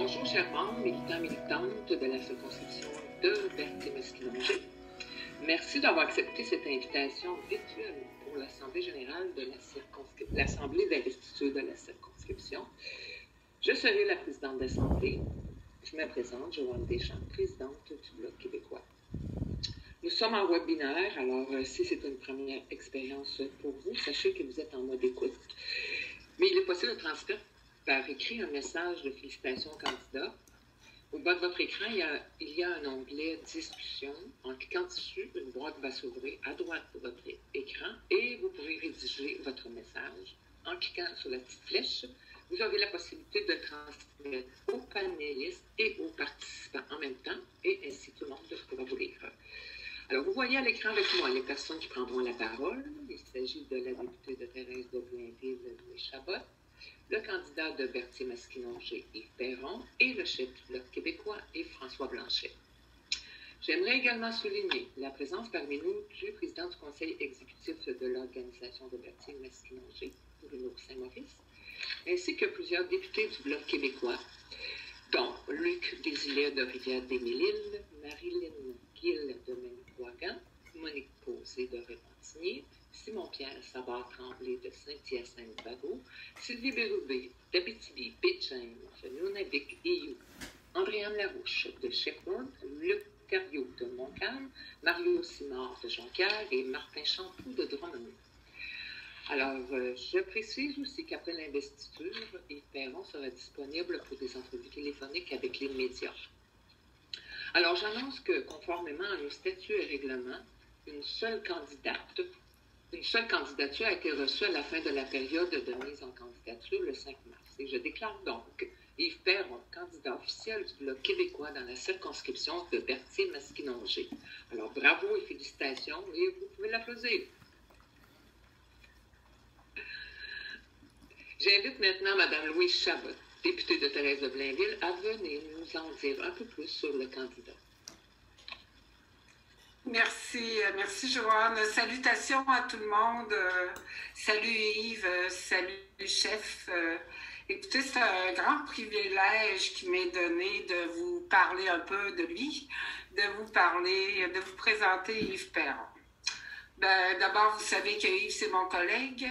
Bonjour, chers membres, militants, militantes de la circonscription de Berthier-Masquinongé. Merci d'avoir accepté cette invitation virtuelle pour l'Assemblée générale de l'Assemblée d'investiture de la circonscription. Je serai la présidente d'Assemblée. Je me présente, Joanne Deschamps, présidente du Bloc québécois. Nous sommes en webinaire, alors si c'est une première expérience pour vous, sachez que vous êtes en mode écoute. Mais il est possible de transmettre par écrit un message de félicitations au candidat. Au bas de votre écran, il y a un onglet Discussion. En cliquant dessus, une boîte va s'ouvrir à droite de votre écran et vous pourrez rédiger votre message. En cliquant sur la petite flèche, vous aurez la possibilité de transmettre aux panélistes et aux participants en même temps, et ainsi tout le monde pourra vous lire. Alors, vous voyez à l'écran avec moi les personnes qui prendront la parole. Il s'agit de la députée de Thérèse de Blainville, Louis Chabot, le candidat de Berthier-Masquinongé, Yves Perron, et le chef du Bloc québécois, Yves-François Blanchet. J'aimerais également souligner la présence parmi nous du président du conseil exécutif de l'organisation de Berthier-Masquinongé, Bruno Saint-Maurice, ainsi que plusieurs députés du Bloc québécois, dont Luc Desilets de Rivière-des-Mille-Îles, Marilyn Gill de Manicouagan, Monique Posé de Repentigny, Simon-Pierre Savard-Tremblay de Saint-Hyacinthe-Bagot, Sylvie Bérubé d'Abitibi-Baie-James, Nunavik EU, Andréane Larouche de Shepard, Luc Cariot de Montcalm, Mario Simard de Jonquière et Martin Champoux de Drummond. Alors, je précise aussi qu'après l'investiture, Yves Perron sera disponible pour des entrevues téléphoniques avec les médias. Alors, j'annonce que, conformément à nos statuts et règlements, une seule candidature a été reçue à la fin de la période de mise en candidature le 5 mars. Et je déclare donc Yves Perron, candidat officiel du Bloc québécois dans la circonscription de Berthier-Masquinongé. Alors, bravo et félicitations, et vous pouvez l'applaudir. J'invite maintenant Mme Louise Chabot, députée de Thérèse de Blainville, à venir nous en dire un peu plus sur le candidat. Merci Joanne. Salutations à tout le monde. Salut Yves, salut chef. Écoutez, c'est un grand privilège qui m'est donné de vous parler un peu de lui, de vous présenter Yves Perron. D'abord, vous savez que Yves, c'est mon collègue,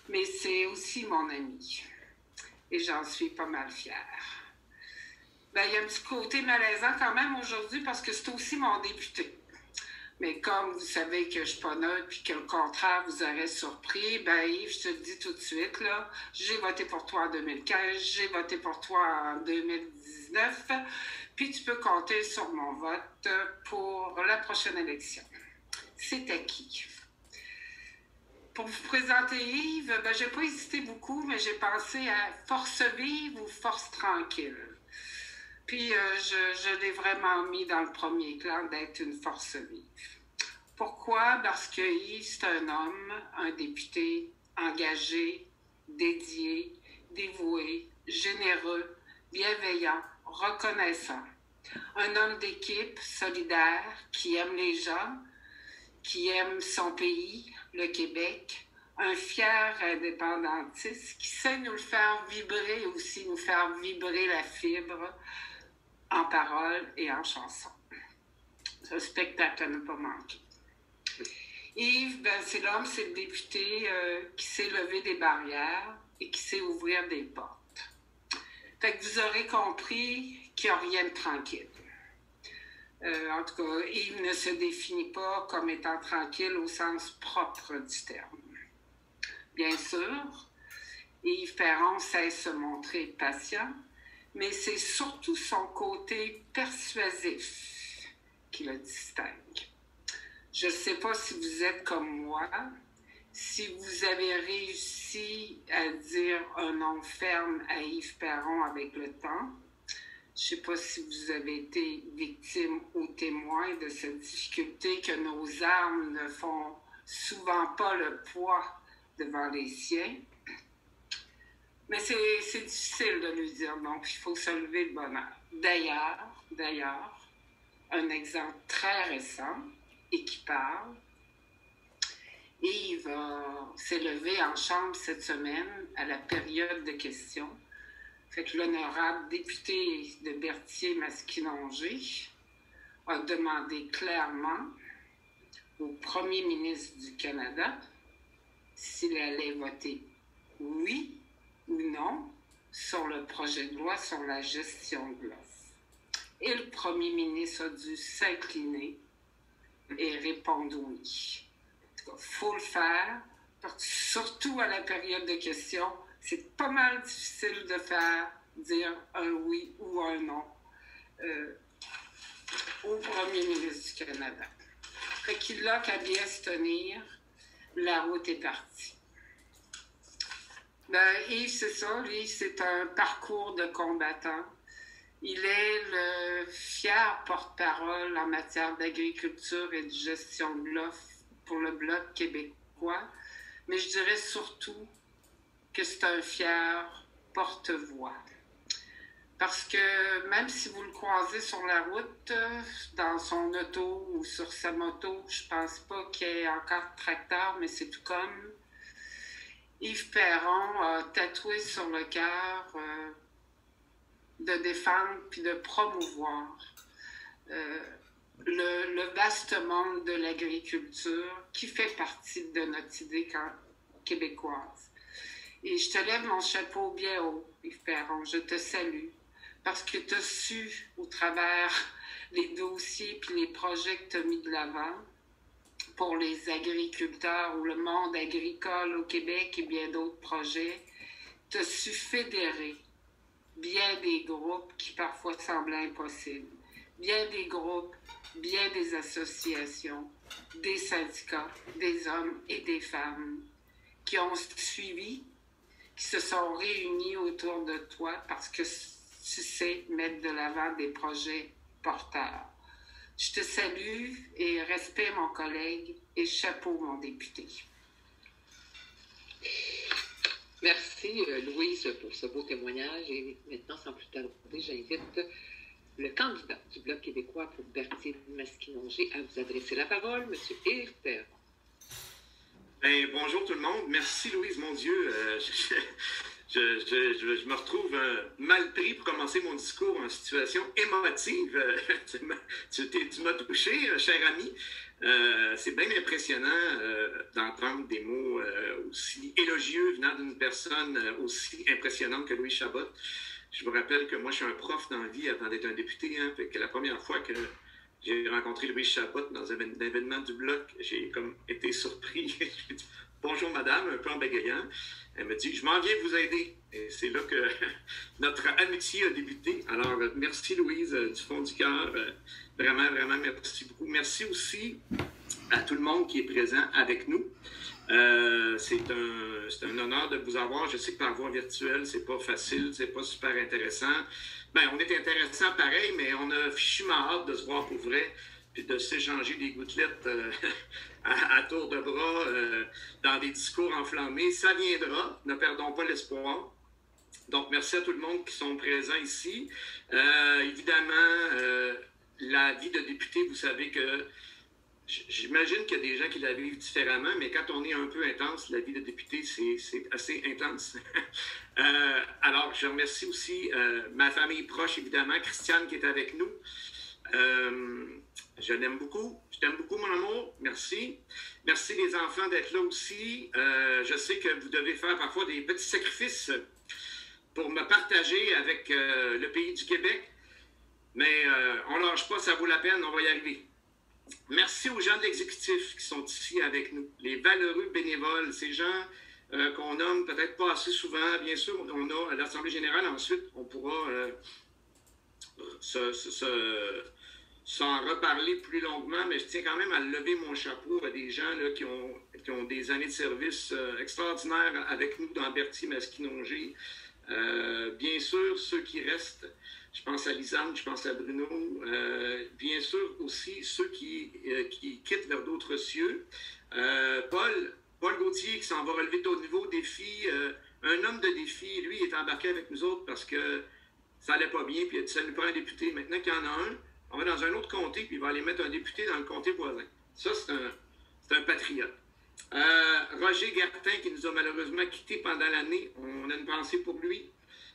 mais c'est aussi mon ami. Et j'en suis pas mal fière. Il y a un petit côté malaisant quand même aujourd'hui parce que c'est aussi mon député. Mais comme vous savez que je suis pas neutre puis que le contraire vous aurait surpris, Yves, je te le dis tout de suite, là, j'ai voté pour toi en 2015, j'ai voté pour toi en 2019, puis tu peux compter sur mon vote pour la prochaine élection. C'est acquis. Pour vous présenter Yves, j'ai pas hésité beaucoup, mais j'ai pensé à force vive ou force tranquille. Puis je l'ai vraiment mis dans le premier clan d'être une force vive. Pourquoi? Parce que Yves, c'est un homme, un député engagé, dédié, dévoué, généreux, bienveillant, reconnaissant. Un homme d'équipe, solidaire, qui aime les gens, qui aime son pays, le Québec, un fier indépendantiste qui sait nous le faire vibrer aussi, nous faire vibrer la fibre en paroles et en chansons. C'est un spectacle à ne pas manquer. Yves, c'est l'homme, c'est le député qui sait lever des barrières et qui sait ouvrir des portes. Fait que vous aurez compris qu'il n'y a rien de tranquille. En tout cas, Yves ne se définit pas comme étant tranquille au sens propre du terme. Bien sûr, Yves Perron sait se montrer patient, mais c'est surtout son côté persuasif qui le distingue. Je ne sais pas si vous êtes comme moi, si vous avez réussi à dire un nom ferme à Yves Perron avec le temps. Je ne sais pas si vous avez été victime ou témoin de cette difficulté que nos armes ne font souvent pas le poids devant les siens. Mais c'est difficile de lui dire non, puis il faut se lever de bonne heure. D'ailleurs, un exemple très récent et qui parle. Yves s'est levé en chambre cette semaine à la période de questions Fait que l'honorable député de Berthier-Masquinongé a demandé clairement au premier ministre du Canada s'il allait voter oui ou non sur le projet de loi sur la gestion de l'offre. Et le premier ministre a dû s'incliner et répondre oui. En tout cas, il faut le faire, surtout à la période de questions. C'est pas mal difficile de dire un oui ou un non au premier ministre du Canada. Fait qu'il n'a qu'à bien se tenir, la route est partie. Yves, c'est ça, lui, c'est un parcours de combattant. Il est le fier porte-parole en matière d'agriculture et de gestion de l'offre pour le Bloc québécois, mais je dirais surtout que c'est un fier porte-voix. Parce que même si vous le croisez sur la route, dans son auto ou sur sa moto, je pense pas qu'il y ait encore de tracteur, mais c'est tout comme Yves Perron a tatoué sur le cœur de défendre puis de promouvoir le vaste monde de l'agriculture qui fait partie de notre idée québécoise. Et je te lève mon chapeau bien haut, Yves Perron, je te salue, parce que tu as su, au travers les dossiers puis les projets que tu as mis de l'avant, pour les agriculteurs ou le monde agricole au Québec et bien d'autres projets, tu as su fédérer bien des groupes qui parfois semblaient impossibles, bien des groupes, bien des associations, des syndicats, des hommes et des femmes qui ont suivi, qui se sont réunis autour de toi parce que tu sais mettre de l'avant des projets porteurs. Je te salue et respect mon collègue et chapeau mon député. Merci Louise pour ce beau témoignage et maintenant sans plus tarder, j'invite le candidat du Bloc québécois pour Berthier-Masquinongé à vous adresser la parole, M. Yves Perron. Bonjour tout le monde. Merci Louise, mon Dieu. Je me retrouve mal pris pour commencer mon discours en situation émotive. Tu m'as touché, cher ami. C'est bien impressionnant d'entendre des mots aussi élogieux venant d'une personne aussi impressionnante que Louis Chabot. Je vous rappelle que moi, je suis un prof dans la vie avant d'être un député. Fait que la première fois que j'ai rencontré Louis Chabot dans un événement du Bloc, j'ai comme été surpris. J'ai dit « Bonjour madame », un peu en bégayant. Elle me dit « Je m'en viens vous aider ». Et c'est là que notre amitié a débuté. Alors, merci Louise du fond du cœur. Vraiment, vraiment, merci beaucoup. Merci aussi à tout le monde qui est présent avec nous. C'est un honneur de vous avoir. Je sais que par voie virtuelle, c'est pas facile, c'est pas super intéressant. On est intéressant pareil, mais on a fichement hâte de se voir pour vrai, puis de s'échanger des gouttelettes à tour de bras dans des discours enflammés. Ça viendra, ne perdons pas l'espoir. Donc, merci à tout le monde qui sont présents ici. Évidemment, la vie de député, vous savez que j'imagine qu'il y a des gens qui la vivent différemment, mais quand on est un peu intense, la vie de député, c'est assez intense. Alors, je remercie aussi ma famille proche, évidemment, Christiane qui est avec nous. Je l'aime beaucoup. Je t'aime beaucoup, mon amour. Merci. Merci les enfants d'être là aussi. Je sais que vous devez faire parfois des petits sacrifices pour me partager avec le pays du Québec. Mais on ne lâche pas, ça vaut la peine, on va y arriver. Merci aux gens de l'exécutif qui sont ici avec nous, les valeureux bénévoles, ces gens qu'on nomme peut-être pas assez souvent. Bien sûr, on a à l'Assemblée générale, ensuite, on pourra s'en reparler plus longuement, mais je tiens quand même à lever mon chapeau à des gens là, qui ont des années de service extraordinaires avec nous dans Berthier-Masquinongé. Bien sûr, ceux qui restent, je pense à Lisanne, je pense à Bruno, bien sûr aussi ceux qui quittent vers d'autres cieux. Paul Gauthier qui s'en va relever au nouveau défi, un homme de défi, lui, est embarqué avec nous autres parce que ça allait pas bien, puis il a dit ça nous prend un député. Maintenant qu'il y en a un, on va dans un autre comté, puis il va aller mettre un député dans le comté voisin. Ça, c'est un patriote. Roger Gartin, qui nous a malheureusement quittés pendant l'année, on a une pensée pour lui.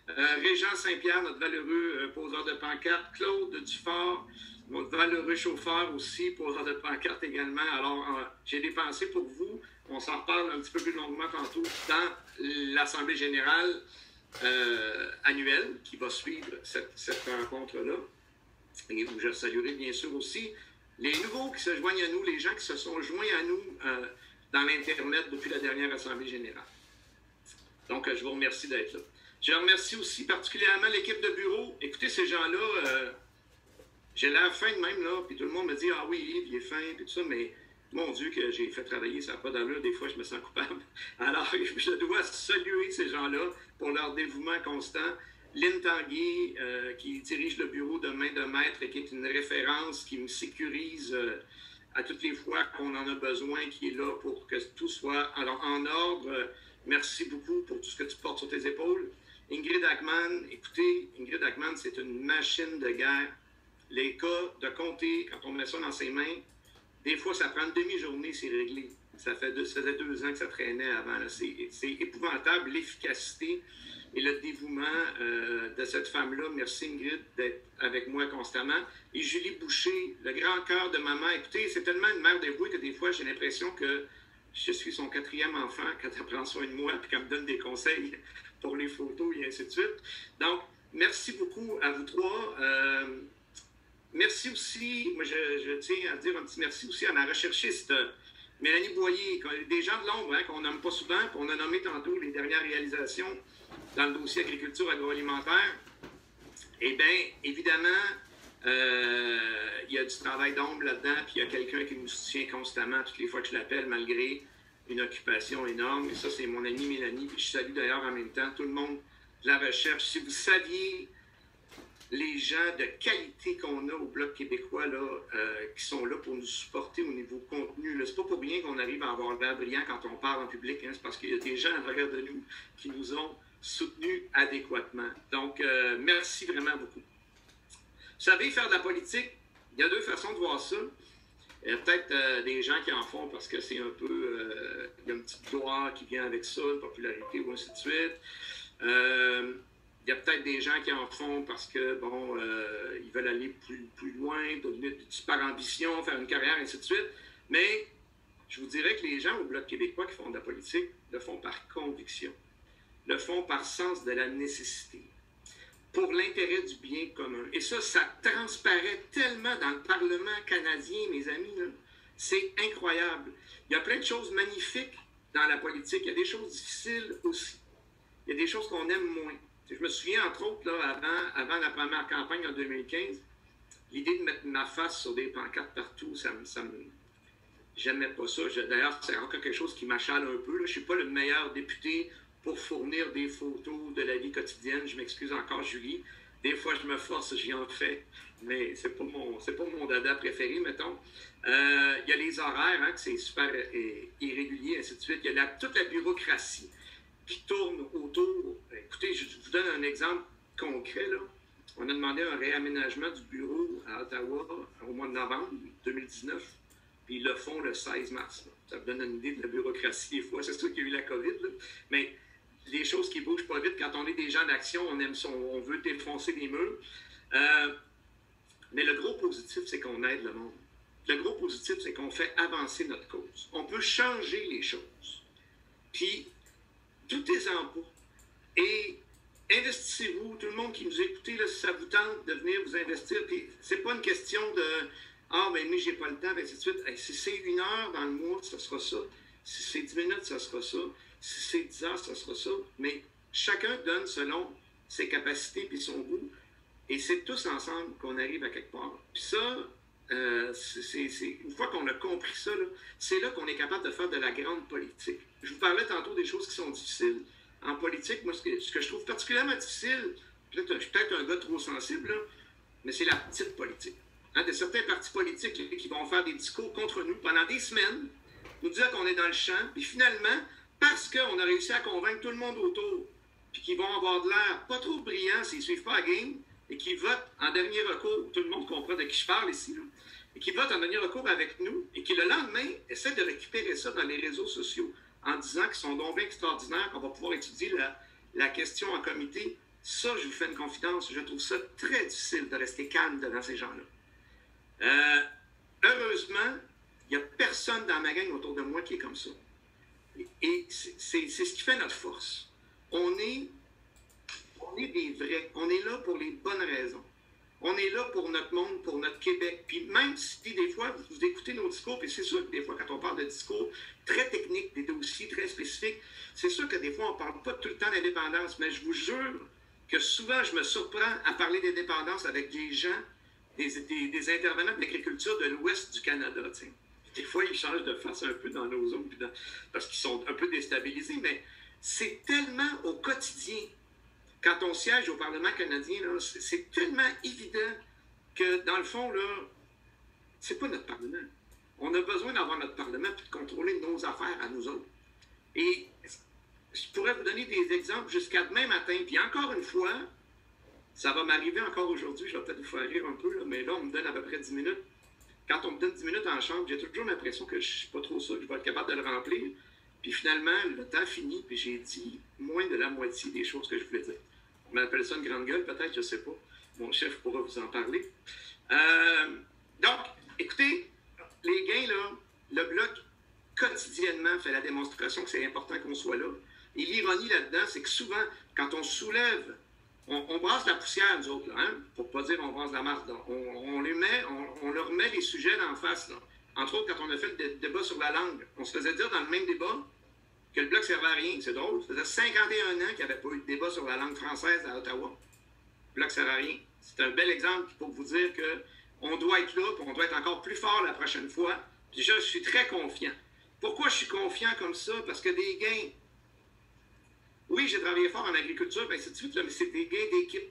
Régent Saint-Pierre, notre valeureux poseur de pancarte. Claude Dufort, notre valeureux chauffeur aussi, poseur de pancarte également. Alors, j'ai des pensées pour vous. On s'en reparle un petit peu plus longuement tantôt dans l'Assemblée générale annuelle qui va suivre cette rencontre-là. Et où je saluerai bien sûr aussi les nouveaux qui se joignent à nous, les gens qui se sont joints à nous dans l'Internet depuis la dernière Assemblée générale. Donc, je vous remercie d'être là. Je remercie aussi particulièrement l'équipe de bureau. Écoutez, ces gens-là, j'ai l'air fin de même, là, puis tout le monde me dit « Ah oui, Yves, il est fin, puis tout ça », mais mon Dieu, que j'ai fait travailler, ça n'a pas d'allure, des fois, je me sens coupable. Alors, je dois saluer ces gens-là pour leur dévouement constant. Lynn Tanguy, qui dirige le bureau de main de maître et qui est une référence, qui me sécurise à toutes les fois qu'on en a besoin, qui est là pour que tout soit en ordre. Merci beaucoup pour tout ce que tu portes sur tes épaules. Ingrid Hackman, écoutez, Ingrid Hackman, c'est une machine de guerre. Les cas de comté, quand on met ça dans ses mains, des fois, ça prend une demi-journée, c'est réglé. Ça faisait 2 ans que ça traînait avant. C'est épouvantable, l'efficacité et le dévouement de cette femme-là. Merci Ingrid d'être avec moi constamment. Et Julie Boucher, le grand cœur de maman. Écoutez, c'est tellement une mère dévouée que des fois, j'ai l'impression que je suis son 4e enfant quand elle prend soin de moi et qu'elle me donne des conseils pour les photos et ainsi de suite. Donc, merci beaucoup à vous trois. Merci aussi, moi je tiens à dire un petit merci aussi à ma recherchiste Mélanie Boyer, des gens de l'ombre qu'on nomme pas souvent, puis on a nommé tantôt les dernières réalisations dans le dossier agriculture agroalimentaire. Eh bien, évidemment, il y a du travail d'ombre là-dedans, puis il y a quelqu'un qui nous soutient constamment toutes les fois que je l'appelle, malgré une occupation énorme. Et ça, c'est mon amie Mélanie, puis je salue d'ailleurs en même temps tout le monde de la recherche. Si vous saviez les gens de qualité qu'on a au Bloc québécois, là, qui sont là pour nous supporter au niveau contenu. C'est pas pour rien qu'on arrive à avoir l'air brillant quand on parle en public, hein, c'est parce qu'il y a des gens en arrière de nous qui nous ont soutenus adéquatement. Donc, merci vraiment beaucoup. Vous savez, faire de la politique, il y a 2 façons de voir ça. Il y a peut-être des gens qui en font parce que c'est un peu... il y a une petite gloire qui vient avec ça, une popularité ou ainsi de suite. Il y a peut-être des gens qui en font parce que, bon, ils veulent aller plus loin, donner une super ambition, faire une carrière, ainsi de suite. Mais je vous dirais que les gens au Bloc québécois qui font de la politique le font par conviction, le font par sens de la nécessité, pour l'intérêt du bien commun. Et ça transparaît tellement dans le Parlement canadien, mes amis, là. C'est incroyable. Il y a plein de choses magnifiques dans la politique. Il y a des choses difficiles aussi. Il y a des choses qu'on aime moins. Je me souviens, entre autres, là, avant la première campagne en 2015, l'idée de mettre ma face sur des pancartes partout, j'aimais pas ça. D'ailleurs, c'est encore quelque chose qui m'achale un peu. Là. Je ne suis pas le meilleur député pour fournir des photos de la vie quotidienne. Je m'excuse encore, Julie. Des fois, je me force, j'y en fais, mais c'est pas mon dada préféré, mettons. Il y a les horaires, hein, que c'est super irrégulier, ainsi de suite. Il y a toute la bureaucratie qui tourne autour. Écoutez, je vous donne un exemple concret, là. On a demandé un réaménagement du bureau à Ottawa au mois de novembre 2019, puis ils le font le 16 mars. Là. Ça vous donne une idée de la bureaucratie des fois. C'est sûr qu'il y a eu la COVID, là. Mais les choses qui ne bougent pas vite, quand on est des gens d'action, on aime ça, on veut défoncer les murs. Mais le gros positif, c'est qu'on aide le monde. Le gros positif, c'est qu'on fait avancer notre cause. On peut changer les choses. Puis, doutez-en pas. Et investissez-vous. Tout le monde qui nous écoute, là, si ça vous tente de venir vous investir, puis c'est pas une question de « Ah, ben mais j'ai pas le temps », ainsi de suite. Hey, si c'est 1 heure dans le mois, ça sera ça. Si c'est 10 minutes, ça sera ça. Si c'est 10 heures, ça sera ça. Mais chacun donne selon ses capacités puis son goût. Et c'est tous ensemble qu'on arrive à quelque part. Puis ça, une fois qu'on a compris ça, c'est là qu'on est capable de faire de la grande politique. Je vous parlais tantôt des choses qui sont difficiles. En politique, moi, ce que je trouve particulièrement difficile, je suis peut-être un gars trop sensible, là, mais c'est la petite politique. Hein, de certains partis politiques là, qui vont faire des discours contre nous pendant des semaines, nous dire qu'on est dans le champ, puis finalement, parce qu'on a réussi à convaincre tout le monde autour, puis qu'ils vont avoir de l'air pas trop brillants s'ils ne suivent pas la game, et qui votent en dernier recours, tout le monde comprend de qui je parle ici, là, et qui votent en dernier recours avec nous, et qui le lendemain essaient de récupérer ça dans les réseaux sociaux en disant qu'ils sont donc bien extraordinaires, qu'on va pouvoir étudier la question en comité. Ça, je vous fais une confidence, je trouve ça très difficile de rester calme devant ces gens-là. Heureusement, il n'y a personne dans ma gang autour de moi qui est comme ça. Et c'est ce qui fait notre force. On est des vrais. On est là pour les bonnes raisons. On est là pour notre monde, pour notre Québec. Puis même si des fois, vous écoutez nos discours, puis c'est sûr que des fois, quand on parle de discours très techniques, des dossiers très spécifiques, c'est sûr que des fois, on ne parle pas tout le temps d'indépendance, mais je vous jure que souvent, je me surprends à parler d'indépendance avec des gens, des intervenants de l'agriculture de l'ouest du Canada. T'sais. Des fois, ils changent de face un peu dans nos zones, parce qu'ils sont un peu déstabilisés, mais c'est tellement au quotidien. Quand on siège au Parlement canadien, c'est tellement évident que, dans le fond, là, c'est pas notre Parlement. On a besoin d'avoir notre Parlement et de contrôler nos affaires à nous autres. Et je pourrais vous donner des exemples jusqu'à demain matin. Puis encore une fois, ça va m'arriver encore aujourd'hui, je vais peut-être vous faire rire un peu, là, mais là, on me donne à peu près 10 minutes. Quand on me donne 10 minutes en chambre, j'ai toujours l'impression que je ne suis pas trop sûr que je vais être capable de le remplir. Puis finalement, le temps finit, puis j'ai dit moins de la moitié des choses que je voulais dire. On appelle ça une grande gueule, peut-être, je ne sais pas. Mon chef pourra vous en parler. Donc, écoutez, les gains, là, le Bloc, quotidiennement, fait la démonstration que c'est important qu'on soit là. Et l'ironie là-dedans, c'est que souvent, quand on soulève, on brasse la poussière, nous autres, là, hein, pour ne pas dire on brasse la marde. On leur met des sujets d'en face. Là. Entre autres, quand on a fait le débat sur la langue, on se faisait dire dans le même débat que le Bloc ne servait à rien. C'est drôle. Ça faisait 51 ans qu'il n'y avait pas eu de débat sur la langue française à Ottawa. Le Bloc ne sert à rien. C'est un bel exemple pour vous dire qu'on doit être là, puis on doit être encore plus fort la prochaine fois. Puis je suis très confiant. Pourquoi je suis confiant comme ça? Parce que des gains... Oui, j'ai travaillé fort en agriculture, bien, c'est tout de suite, là, mais c'est des gains d'équipe.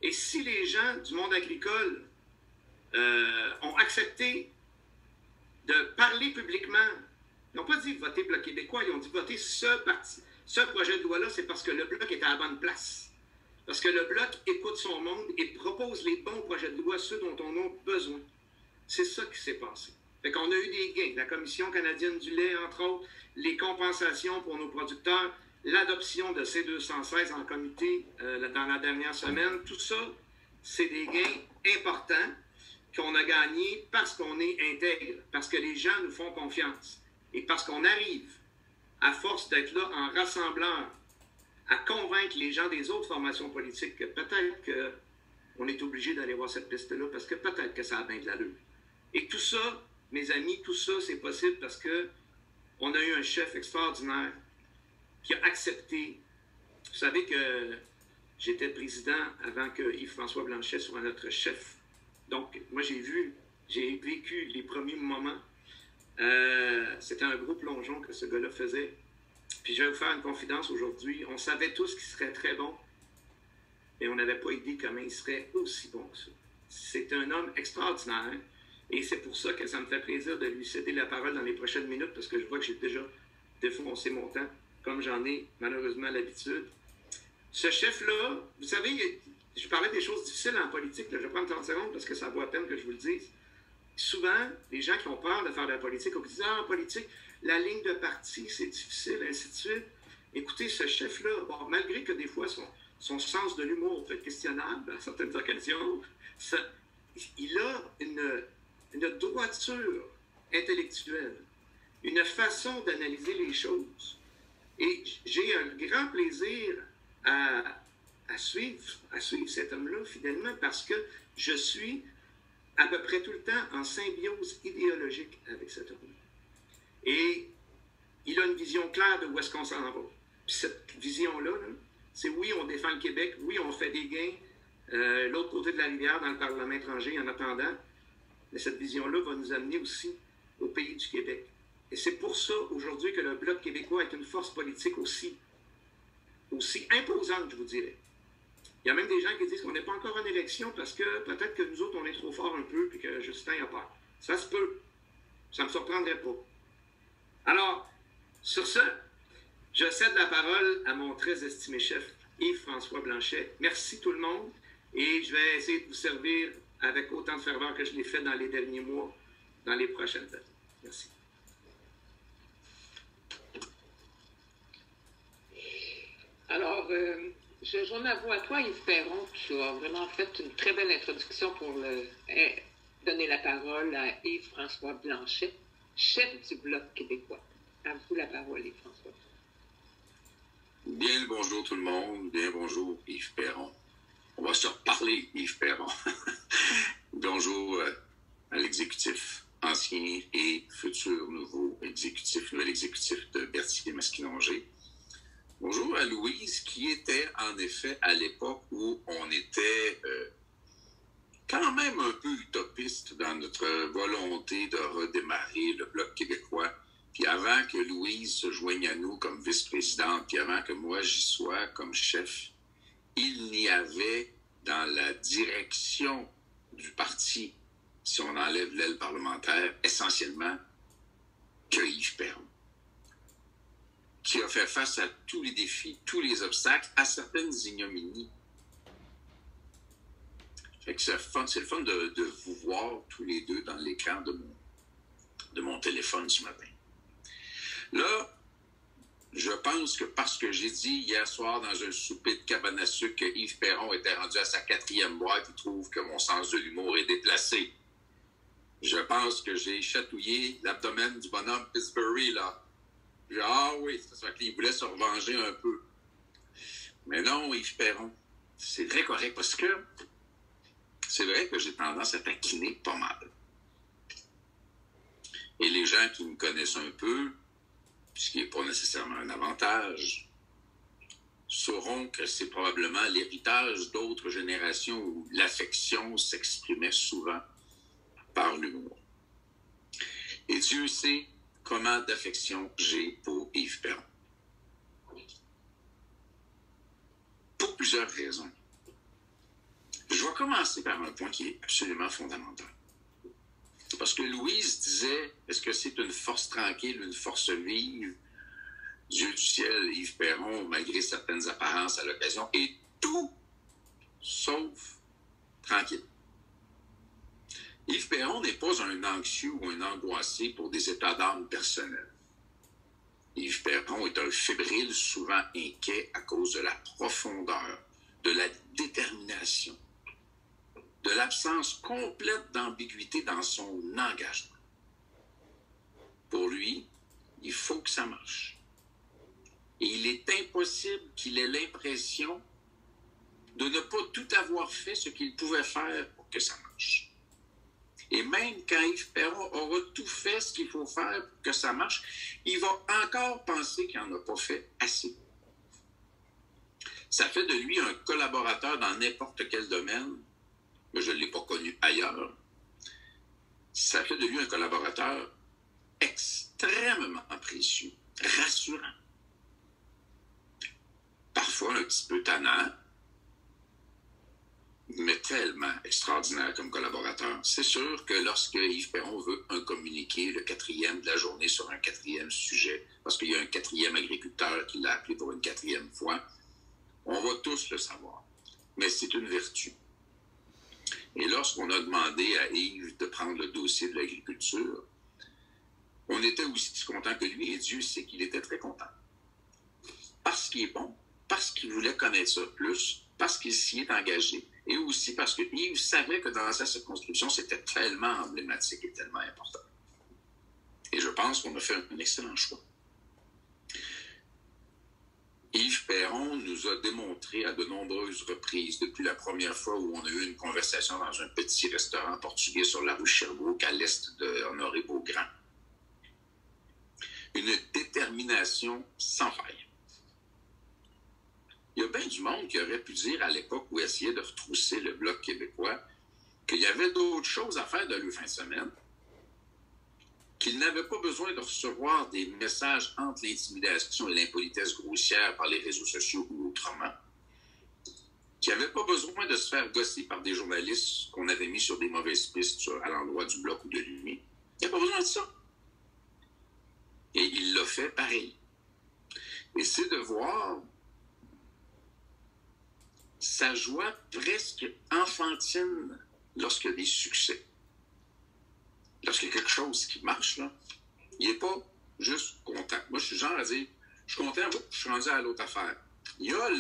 Et si les gens du monde agricole ont accepté de parler publiquement, ils n'ont pas dit voter Bloc québécois, ils ont dit voter ce projet de loi-là, c'est parce que le Bloc est à la bonne place. Parce que le Bloc écoute son monde et propose les bons projets de loi, ceux dont on a besoin. C'est ça qui s'est passé. Fait qu'on a eu des gains. La Commission canadienne du lait, entre autres, les compensations pour nos producteurs, l'adoption de C-216 en comité dans la dernière semaine, tout ça, c'est des gains importants qu'on a gagnés parce qu'on est intègre, parce que les gens nous font confiance et parce qu'on arrive, à force d'être là en rassembleur, à convaincre les gens des autres formations politiques que peut-être qu'on est obligé d'aller voir cette piste-là parce que peut-être que ça a bien de l'allure. Et tout ça, mes amis, tout ça, c'est possible parce qu'on a eu un chef extraordinaire qui a accepté. Vous savez que j'étais président avant que Yves-François Blanchet soit notre chef. Donc, moi, j'ai vécu les premiers moments. C'était un gros plongeon que ce gars-là faisait. Puis je vais vous faire une confidence aujourd'hui. On savait tous qu'il serait très bon, mais on n'avait pas idée comment il serait aussi bon que ça. C'est un homme extraordinaire. Et c'est pour ça que ça me fait plaisir de lui céder la parole dans les prochaines minutes, parce que je vois que j'ai déjà défoncé mon temps, comme j'en ai malheureusement l'habitude. Ce chef-là, vous savez, je parlais des choses difficiles en politique, là, je vais prendre 30 secondes parce que ça vaut à peine que je vous le dise. Souvent, les gens qui ont peur de faire de la politique, on dit « Ah, en politique, la ligne de parti, c'est difficile, ainsi de suite. » Écoutez, ce chef-là, bon, malgré que des fois son sens de l'humour peut être questionnable à certaines occasions, il a une droiture intellectuelle, une façon d'analyser les choses. Et j'ai un grand plaisir à suivre cet homme-là fidèlement parce que je suis à peu près tout le temps en symbiose idéologique avec cet homme-là. Et il a une vision claire de où est-ce qu'on s'en va. Puis cette vision-là, c'est oui, on défend le Québec, oui, on fait des gains l'autre côté de la rivière dans le Parlement étranger en attendant, mais cette vision-là va nous amener aussi au pays du Québec. Et c'est pour ça, aujourd'hui, que le Bloc québécois est une force politique aussi imposante, je vous dirais. Il y a même des gens qui disent qu'on n'est pas encore en élection parce que peut-être que nous autres, on est trop forts un peu et que Justin a peur. Ça se peut. Ça ne me surprendrait pas. Alors, sur ce, je cède la parole à mon très estimé chef, Yves-François Blanchet. Merci tout le monde et je vais essayer de vous servir avec autant de ferveur que je l'ai fait dans les derniers mois, dans les prochaines années. Merci. Alors, Je joins ma voix à toi, Yves Perron. Tu as vraiment fait une très belle introduction pour donner la parole à Yves-François Blanchet, chef du Bloc québécois. À vous la parole, Yves-François. Bien le bonjour tout le monde. Bien bonjour Yves Perron. On va se reparler, Yves Perron. Bonjour à l'exécutif, ancien et futur nouvel exécutif de Berthier-Masquinongé. Bonjour à Louise, qui était en effet à l'époque où on était quand même un peu utopiste dans notre volonté de redémarrer le Bloc québécois. Puis avant que Louise se joigne à nous comme vice-présidente, puis avant que moi j'y sois comme chef, il n'y avait dans la direction du parti, si on enlève l'aile parlementaire, essentiellement que Yves Perron, qui a fait face à tous les défis, tous les obstacles, à certaines ignominies. Fait que c'est le fun de vous voir tous les deux dans l'écran de mon téléphone ce matin. Là, je pense que parce que j'ai dit hier soir dans un souper de cabane à sucre que Yves Perron était rendu à sa 4e boîte, il trouve que mon sens de l'humour est déplacé. Je pense que j'ai chatouillé l'abdomen du bonhomme Pittsburgh, là. Ah oui, c'est ça qu'il voulait se revenger un peu. Mais non, Yves Perron, c'est très correct parce que c'est vrai que j'ai tendance à taquiner pas mal. Et les gens qui me connaissent un peu, ce qui n'est pas nécessairement un avantage, sauront que c'est probablement l'héritage d'autres générations où l'affection s'exprimait souvent par l'humour. Et Dieu sait comment d'affection j'ai pour Yves Perron. Pour plusieurs raisons. Je vais commencer par un point qui est absolument fondamental. Parce que Louise disait, est-ce que c'est une force tranquille, une force vive? Dieu du ciel, Yves Perron, malgré certaines apparences à l'occasion, est tout sauf tranquille. Yves Perron n'est pas un anxieux ou un angoissé pour des états d'âme personnels. Yves Perron est un fébrile, souvent inquiet à cause de la profondeur, de la détermination, de l'absence complète d'ambiguïté dans son engagement. Pour lui, il faut que ça marche. Et il est impossible qu'il ait l'impression de ne pas tout avoir fait ce qu'il pouvait faire pour que ça marche. Et même quand Yves Perron aura tout fait ce qu'il faut faire pour que ça marche, il va encore penser qu'il n'en a pas fait assez. Ça fait de lui un collaborateur dans n'importe quel domaine, mais je ne l'ai pas connu ailleurs. Ça fait de lui un collaborateur extrêmement précieux, rassurant. Parfois un petit peu tannant, mais tellement extraordinaire comme collaborateur. C'est sûr que lorsque Yves Perron veut un communiqué, le 4e de la journée sur un 4e sujet, parce qu'il y a un 4e agriculteur qui l'a appelé pour une 4e fois, on va tous le savoir. Mais c'est une vertu. Et lorsqu'on a demandé à Yves de prendre le dossier de l'agriculture, on était aussi content que lui, et Dieu sait qu'il était très content. Parce qu'il est bon, parce qu'il voulait connaître ça plus, parce qu'il s'y est engagé, et aussi parce que Yves savait que dans sa circonscription, c'était tellement emblématique et tellement important. Et je pense qu'on a fait un excellent choix. Yves Perron nous a démontré à de nombreuses reprises, depuis la première fois où on a eu une conversation dans un petit restaurant portugais sur la rue Sherbrooke, à l'est de Honoré-Beaugrand, une détermination sans faille. Il y a bien du monde qui aurait pu dire à l'époque où essayait de retrousser le Bloc québécois qu'il y avait d'autres choses à faire de leur fin de semaine, qu'il n'avait pas besoin de recevoir des messages entre l'intimidation et l'impolitesse grossière par les réseaux sociaux ou autrement, qu'il n'avait pas besoin de se faire gosser par des journalistes qu'on avait mis sur des mauvaises pistes à l'endroit du Bloc ou de lui. Il n'y a pas besoin de ça. Et il l'a fait pareil. Et c'est de voir sa joie presque enfantine lorsqu'il y a des succès. Lorsqu'il y a quelque chose qui marche, là, il n'est pas juste content. Moi, je suis genre à dire, je suis content, je suis rendu à l'autre affaire. Il y a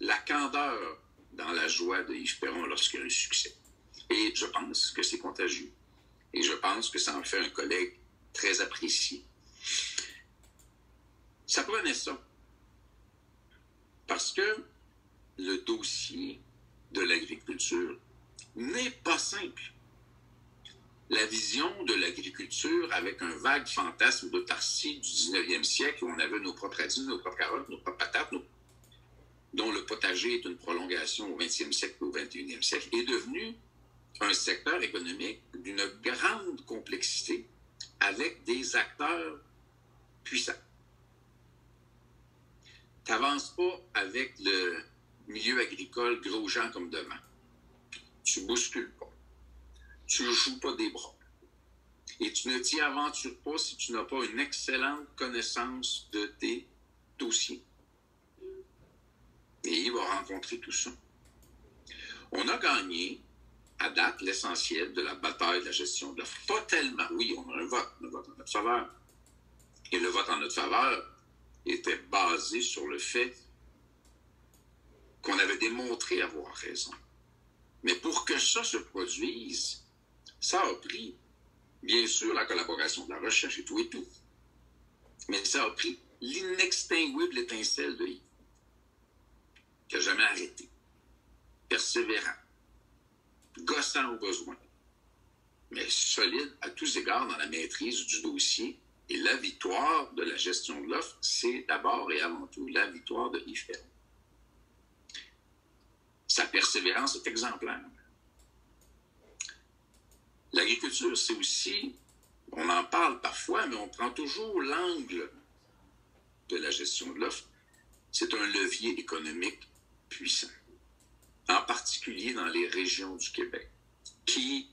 la candeur dans la joie de Yves Perron lorsqu'il y a un succès. Et je pense que c'est contagieux. Et je pense que ça en fait un collègue très apprécié. Ça prenait ça. Parce que le dossier de l'agriculture n'est pas simple. La vision de l'agriculture avec un vague fantasme d'autarcie du 19e siècle où on avait nos propres radis, nos propres carottes, nos propres patates, dont le potager est une prolongation au 20e siècle et au 21e siècle, est devenu un secteur économique d'une grande complexité avec des acteurs puissants. Tu n'avances pas avec le milieu agricole gros gens comme devant. Tu ne bouscules pas. Tu ne joues pas des bras. Et tu ne t'y aventures pas si tu n'as pas une excellente connaissance de tes dossiers. Et il va rencontrer tout ça. On a gagné, à date, l'essentiel de la bataille de la gestion de l'offre. Pas tellement. Oui, on a un vote en notre faveur. Et le vote en notre faveur était basé sur le fait qu'on avait démontré avoir raison. Mais pour que ça se produise, ça a pris, bien sûr, la collaboration de la recherche et tout. Mais ça a pris l'inextinguible étincelle de Yves, qui n'a jamais arrêté, persévérant, gossant au besoin, mais solide à tous égards dans la maîtrise du dossier. Et la victoire de la gestion de l'offre, c'est d'abord et avant tout la victoire de Yves Perron. Sa persévérance est exemplaire. L'agriculture, c'est aussi, on en parle parfois, mais on prend toujours l'angle de la gestion de l'offre. C'est un levier économique puissant, en particulier dans les régions du Québec, qui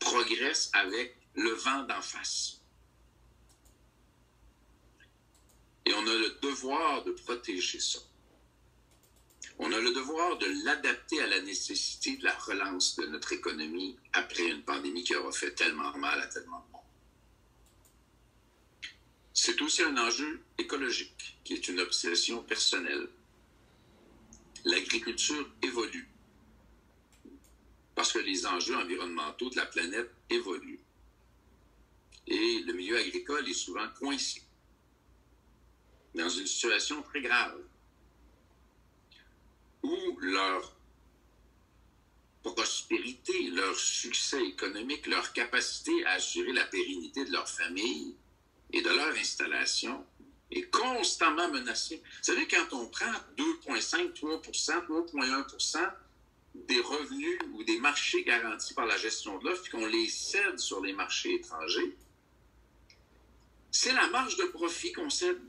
progressent avec le vent d'en face. Et on a le devoir de protéger ça. On a le devoir de l'adapter à la nécessité de la relance de notre économie après une pandémie qui aura fait tellement mal à tellement de monde. C'est aussi un enjeu écologique qui est une obsession personnelle. L'agriculture évolue parce que les enjeux environnementaux de la planète évoluent. Et le milieu agricole est souvent coincé dans une situation très grave où leur prospérité, leur succès économique, leur capacité à assurer la pérennité de leur famille et de leur installation est constamment menacée. Vous savez, quand on prend 2,5, 3%, 3,1% des revenus ou des marchés garantis par la gestion de l'offre et qu'on les cède sur les marchés étrangers, c'est la marge de profit qu'on cède.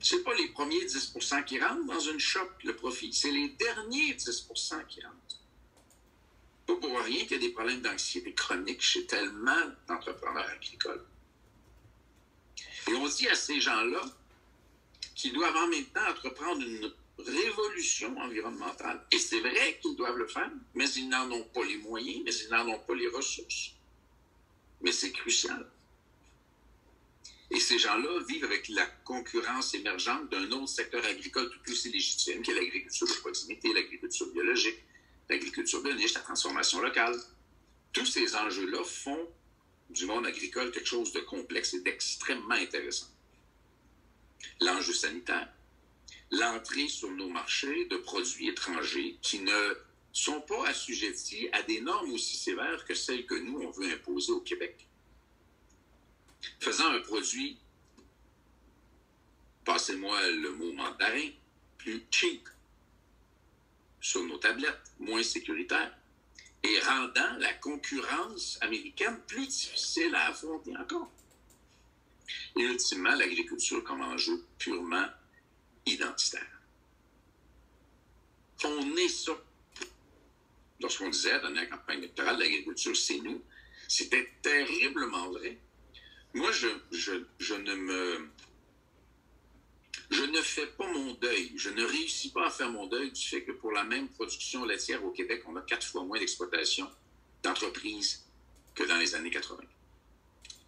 Ce n'est pas les premiers 10% qui rentrent dans une shop, le profit. C'est les derniers 10% qui rentrent. Pas pour rien qu'il y a des problèmes d'anxiété chronique chez tellement d'entrepreneurs agricoles. Et on dit à ces gens-là qu'ils doivent en même temps entreprendre une révolution environnementale. Et c'est vrai qu'ils doivent le faire, mais ils n'en ont pas les moyens, mais ils n'en ont pas les ressources. Mais c'est crucial. Et ces gens-là vivent avec la concurrence émergente d'un autre secteur agricole tout aussi légitime, qui est l'agriculture de proximité, l'agriculture biologique, l'agriculture de niche, la transformation locale. Tous ces enjeux-là font du monde agricole quelque chose de complexe et d'extrêmement intéressant. L'enjeu sanitaire, l'entrée sur nos marchés de produits étrangers qui ne sont pas assujettis à des normes aussi sévères que celles que nous, on veut imposer au Québec. Faisant un produit, passez-moi le mot mandarin, plus cheap sur nos tablettes, moins sécuritaire, et rendant la concurrence américaine plus difficile à affronter encore. Et ultimement, l'agriculture comme enjeu purement identitaire. On est ça. Lorsqu'on disait dans la campagne électorale, l'agriculture, c'est nous, c'était terriblement vrai. Moi, je ne fais pas mon deuil. Je ne réussis pas à faire mon deuil du fait que pour la même production laitière au Québec, on a 4 fois moins d'exploitation d'entreprises que dans les années 80.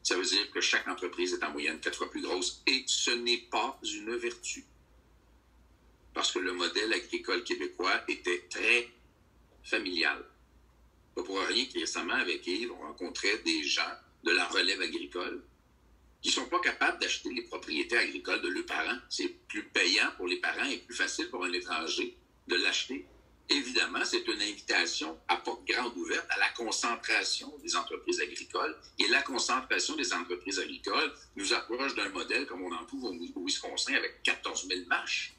Ça veut dire que chaque entreprise est en moyenne 4 fois plus grosse et ce n'est pas une vertu. parce que le modèle agricole québécois était très familial. Pas pour rien que récemment, avec Yves, on rencontrait des gens de la relève agricole qui ne sont pas capables d'acheter les propriétés agricoles de leurs parents. C'est plus payant pour les parents et plus facile pour un étranger de l'acheter. Évidemment, c'est une invitation à porte grande ouverte à la concentration des entreprises agricoles. Et la concentration des entreprises agricoles nous approche d'un modèle comme on en trouve au Wisconsin avec 14 000 marches.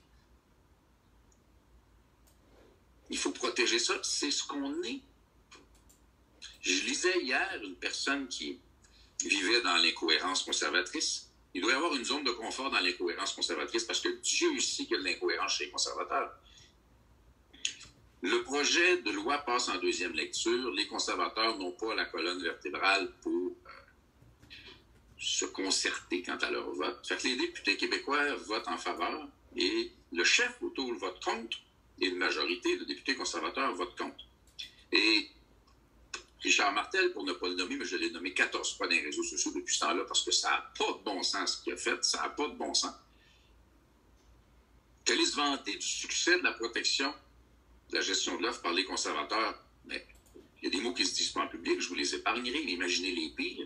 Il faut protéger ça. C'est ce qu'on est. Je lisais hier une personne qui vivait dans l'incohérence conservatrice. Il doit y avoir une zone de confort dans l'incohérence conservatrice parce que Dieu sait qu'il y a de l'incohérence chez les conservateurs. Le projet de loi passe en deuxième lecture. Les conservateurs n'ont pas la colonne vertébrale pour se concerter quant à leur vote. Fait que les députés québécois votent en faveur et le chef O'Toole vote contre et une majorité de députés conservateurs votent contre. Et Richard Martel, pour ne pas le nommer, mais je l'ai nommé 14 fois dans les réseaux sociaux depuis ce temps-là parce que ça n'a pas de bon sens ce qu'il a fait, ça n'a pas de bon sens. Qu'elle se vanter du succès de la protection de la gestion de l'offre par les conservateurs, mais il y a des mots qui ne se disent pas en public, je vous les épargnerai, imaginez les pires,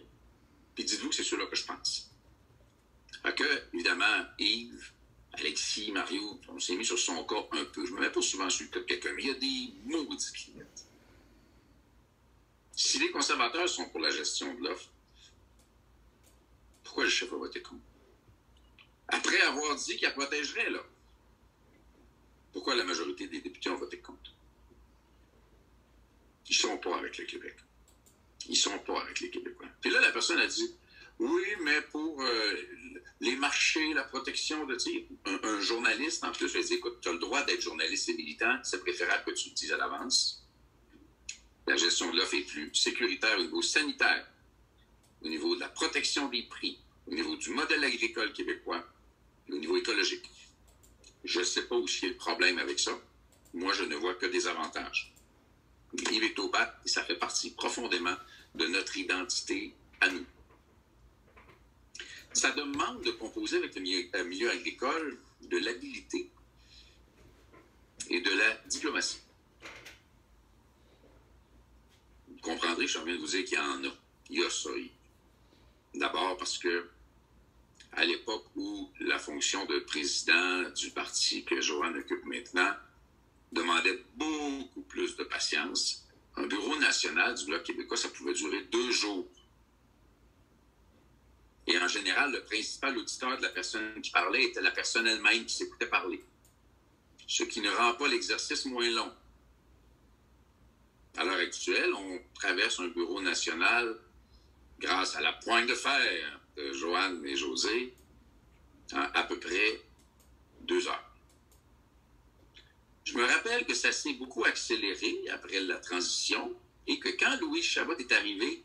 puis dites-vous que c'est ceux-là que je pense. Fait que, évidemment, Yves, Alexis, Mario, on s'est mis sur son cas un peu. Je ne me mets pas souvent sur le cas de quelqu'un, mais il y a des maudits clients. Si les conservateurs sont pour la gestion de l'offre, pourquoi le chef a voté contre? Après avoir dit qu'il la protégerait, là, pourquoi la majorité des députés ont voté contre? Ils ne sont pas avec le Québec. Ils ne sont pas avec les Québécois. Puis là, la personne a dit, oui, mais pour les marchés, la protection de... Un journaliste, en plus, a dit, écoute, tu as le droit d'être journaliste et militant, c'est préférable que tu le dises à l'avance. La gestion de l'offre est plus sécuritaire au niveau sanitaire, au niveau de la protection des prix, au niveau du modèle agricole québécois, et au niveau écologique. Je ne sais pas où est le problème avec ça. Moi, je ne vois que des avantages. Yves est au bat et ça fait partie profondément de notre identité à nous. Ça demande de composer avec le milieu agricole de l'habilité et de la diplomatie. Vous comprendrez, je viens de vous dire qu'il y en a. Il y a ça. D'abord parce que à l'époque où la fonction de président du parti que Joanne occupe maintenant demandait beaucoup plus de patience, un bureau national du Bloc québécois, ça pouvait durer 2 jours. Et en général, le principal auditeur de la personne qui parlait était la personne elle-même qui s'écoutait parler. Ce qui ne rend pas l'exercice moins long. À l'heure actuelle, on traverse un bureau national grâce à la pointe de fer de Joanne et José en à peu près 2 heures. Je me rappelle que ça s'est beaucoup accéléré après la transition et que quand Louise Chabot est arrivée,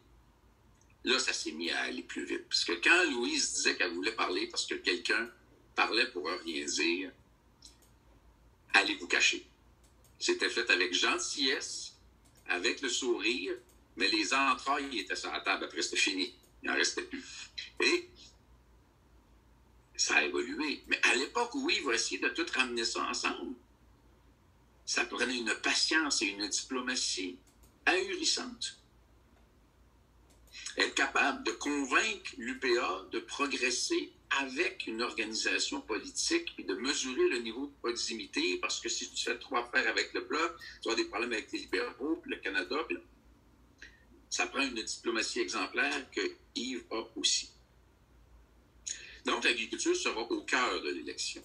là, ça s'est mis à aller plus vite. Parce que quand Louise disait qu'elle voulait parler parce que quelqu'un parlait pour rien dire, allez vous cacher. C'était fait avec gentillesse, avec le sourire, mais les entrailles étaient sur la table. Après, c'était fini. Il n'en restait plus. Et ça a évolué. Mais à l'époque où il va essayer de tout ramener ça ensemble, ça prenait une patience et une diplomatie ahurissante. Être capable de convaincre l'UPA de progresser avec une organisation politique et de mesurer le niveau de proximité, parce que si tu fais trop affaire avec le Bloc, tu as des problèmes avec les libéraux, puis le Canada, puis là, ça prend une diplomatie exemplaire que Yves a aussi. Donc, l'agriculture sera au cœur de l'élection.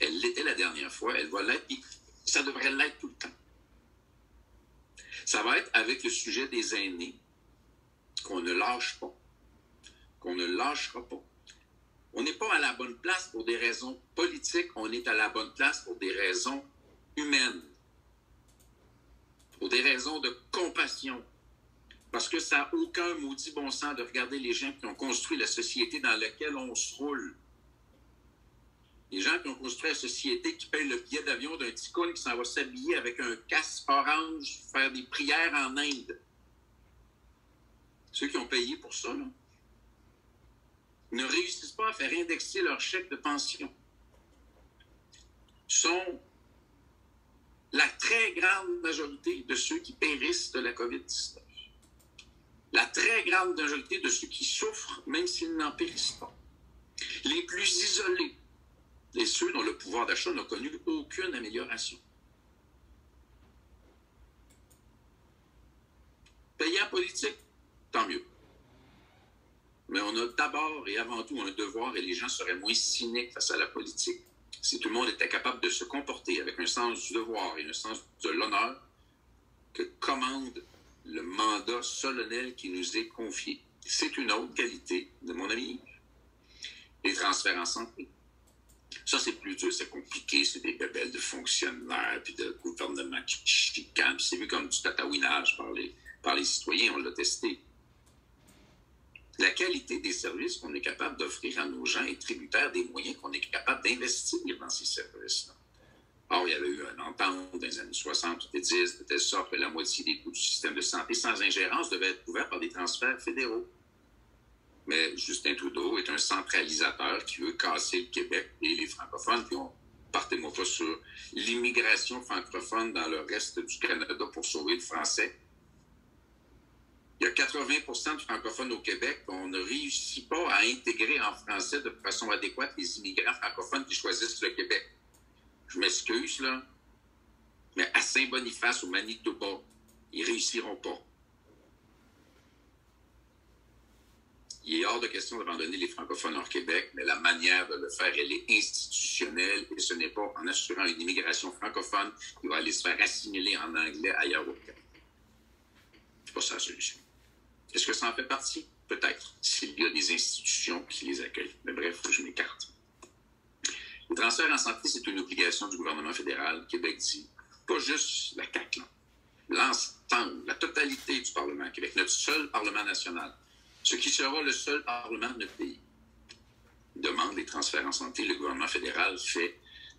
Elle l'était la dernière fois, elle va l'être, et ça devrait l'être tout le temps. Ça va être avec le sujet des aînés qu'on ne lâche pas, qu'on ne lâchera pas. On n'est pas à la bonne place pour des raisons politiques, on est à la bonne place pour des raisons humaines, pour des raisons de compassion, parce que ça n'a aucun maudit bon sens de regarder les gens qui ont construit la société dans laquelle on se roule. Les gens qui ont construit la société, qui payent le billet d'avion d'un petit con qui s'en va s'habiller avec un casque orange, faire des prières en Inde. Ceux qui ont payé pour ça, là, ne réussissent pas à faire indexer leur chèque de pension. Sont la très grande majorité de ceux qui périssent de la COVID-19. La très grande majorité de ceux qui souffrent, même s'ils n'en périssent pas. Les plus isolés et ceux dont le pouvoir d'achat n'a connu aucune amélioration. Payant politique, tant mieux. Mais on a d'abord et avant tout un devoir et les gens seraient moins cyniques face à la politique si tout le monde était capable de se comporter avec un sens du devoir et un sens de l'honneur que commande le mandat solennel qui nous est confié. C'est une autre qualité de mon ami. Les transferts en santé. Ça, c'est plus dur, c'est compliqué, c'est des bébelles de fonctionnaires, puis de gouvernement qui chicanent, c'est vu comme du tatouinage par les citoyens, on l'a testé. La qualité des services qu'on est capable d'offrir à nos gens est tributaire des moyens qu'on est capable d'investir dans ces services-là. Or, il y avait eu une entente dans les années 60 et 10, de telle sorte que la moitié des coûts du système de santé sans ingérence devait être couvert par des transferts fédéraux. Mais Justin Trudeau est un centralisateur qui veut casser le Québec et les francophones, puis partez-moi pas sur l'immigration francophone dans le reste du Canada pour sauver le français. Il y a 80% de francophones au Québec, on ne réussit pas à intégrer en français de façon adéquate les immigrants francophones qui choisissent le Québec. Je m'excuse, là, mais à Saint-Boniface, au Manitoba, ils ne réussiront pas. Il est hors de question d'abandonner les francophones hors Québec, mais la manière de le faire, elle est institutionnelle et ce n'est pas en assurant une immigration francophone qui va aller se faire assimiler en anglais ailleurs au Québec. C'est pas ça la solution. Est-ce que ça en fait partie? Peut-être, s'il y a des institutions qui les accueillent. Mais bref, je m'écarte. Le transfert en santé, c'est une obligation du gouvernement fédéral. Le Québec dit, pas juste la CAQ, l'ensemble, la totalité du Parlement Québec, notre seul Parlement national, ce qui sera le seul Parlement de notre pays, demande les transferts en santé. Le gouvernement fédéral fait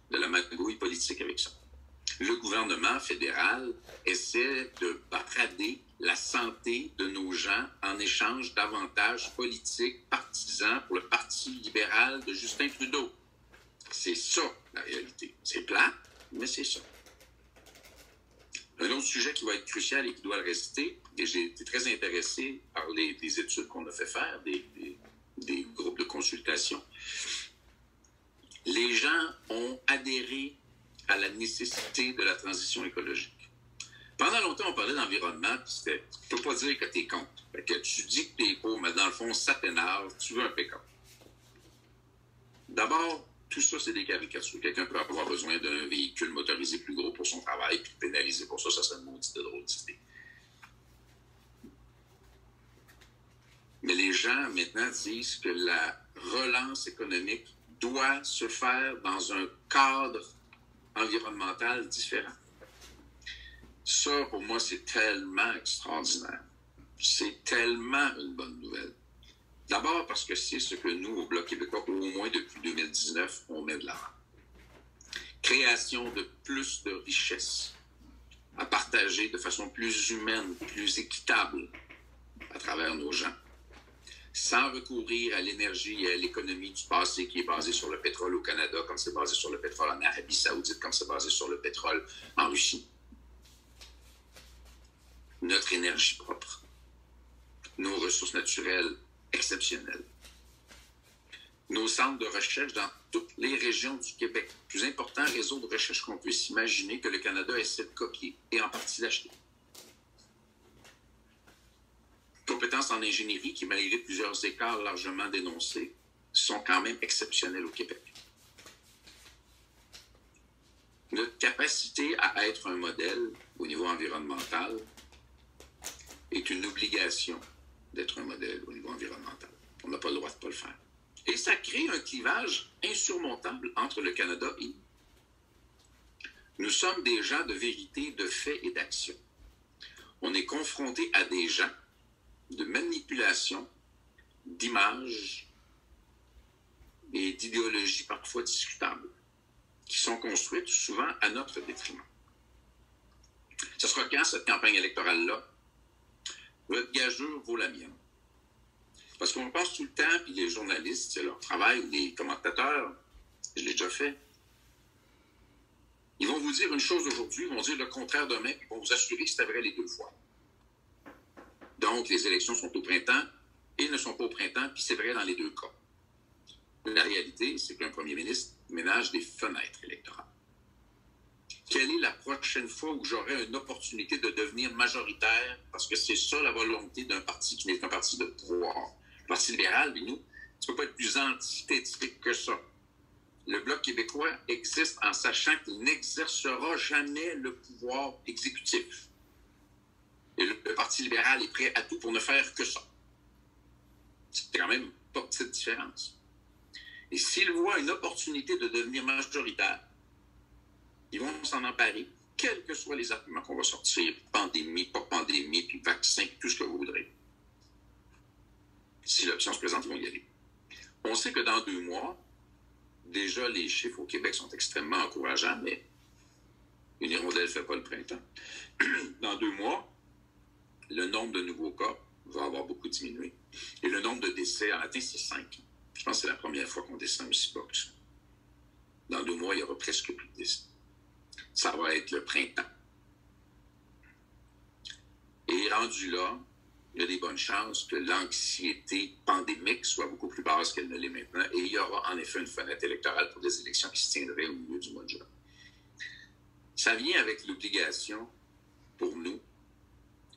de la magouille politique avec ça. Le gouvernement fédéral essaie de brader la santé de nos gens en échange d'avantages politiques partisans pour le Parti libéral de Justin Trudeau. C'est ça, la réalité. C'est plat, mais c'est ça. Un autre sujet qui va être crucial et qui doit le rester, et j'ai été très intéressé par des études qu'on a fait faire, des groupes de consultation. Les gens ont adhéré à la nécessité de la transition écologique. Pendant longtemps, on parlait d'environnement, puis c'était, tu ne peux pas dire que tu es contre. Fait que tu dis que tu es pour, mais dans le fond, ça t'énerve, tu veux un pick-up. D'abord, tout ça, c'est des caricatures. Quelqu'un peut avoir besoin d'un véhicule motorisé plus gros pour son travail, puis pénaliser pour ça, ça serait une maudite drôle d'idée. Mais les gens, maintenant, disent que la relance économique doit se faire dans un cadre environnemental différent. Ça, pour moi, c'est tellement extraordinaire. C'est tellement une bonne nouvelle. D'abord parce que c'est ce que nous, au Bloc québécois, au moins depuis 2019, on met de l'avant. Création de plus de richesses à partager de façon plus humaine, plus équitable à travers nos gens, sans recourir à l'énergie et à l'économie du passé qui est basée sur le pétrole au Canada, comme c'est basé sur le pétrole en Arabie Saoudite, comme c'est basé sur le pétrole en Russie. Notre énergie propre, nos ressources naturelles exceptionnelles, nos centres de recherche dans toutes les régions du Québec, le plus important réseau de recherche qu'on puisse imaginer que le Canada essaie de copier et en partie d'acheter. Compétences en ingénierie qui, malgré plusieurs écarts largement dénoncés, sont quand même exceptionnelles au Québec. Notre capacité à être un modèle au niveau environnemental est une obligation d'être un modèle au niveau environnemental. On n'a pas le droit de ne pas le faire. Et ça crée un clivage insurmontable entre le Canada et nous. Nous sommes des gens de vérité, de fait et d'action. On est confronté à des gens de manipulation, d'images et d'idéologies parfois discutables, qui sont construites souvent à notre détriment. Ce sera quand cette campagne électorale-là? Votre gageure vaut la mienne. Parce qu'on pense tout le temps, puis les journalistes, c'est leur travail, les commentateurs, je l'ai déjà fait. Ils vont vous dire une chose aujourd'hui, ils vont dire le contraire demain, puis ils vont vous assurer que c'était vrai les 2 fois. Donc, les élections sont au printemps et ne sont pas au printemps, puis c'est vrai dans les 2 cas. La réalité, c'est qu'un premier ministre ménage des fenêtres électorales. Quelle est la prochaine fois où j'aurai une opportunité de devenir majoritaire? Parce que c'est ça la volonté d'un parti qui n'est qu'un parti de pouvoir. Le Parti libéral, mais nous, ça ne peut pas être plus antithétique que ça. Le Bloc québécois existe en sachant qu'il n'exercera jamais le pouvoir exécutif. Et le Parti libéral est prêt à tout pour ne faire que ça. C'est quand même pas petite différence. Et s'ils voient une opportunité de devenir majoritaire, ils vont s'en emparer, quels que soient les arguments qu'on va sortir, pandémie, pas pandémie, puis vaccin, puis tout ce que vous voudrez. Si l'option se présente, ils vont y aller. On sait que dans 2 mois, déjà les chiffres au Québec sont extrêmement encourageants, mais une hirondelle ne fait pas le printemps. Dans 2 mois, le nombre de nouveaux cas va avoir beaucoup diminué. Et le nombre de décès a atteint 5. Je pense que c'est la première fois qu'on descend aussi bas que ça. Dans 2 mois, il y aura presque plus de décès. Ça va être le printemps. Et rendu là, il y a des bonnes chances que l'anxiété pandémique soit beaucoup plus basse qu'elle ne l'est maintenant. Et il y aura en effet une fenêtre électorale pour des élections qui se tiendraient au milieu du mois de juin. Ça vient avec l'obligation, pour nous,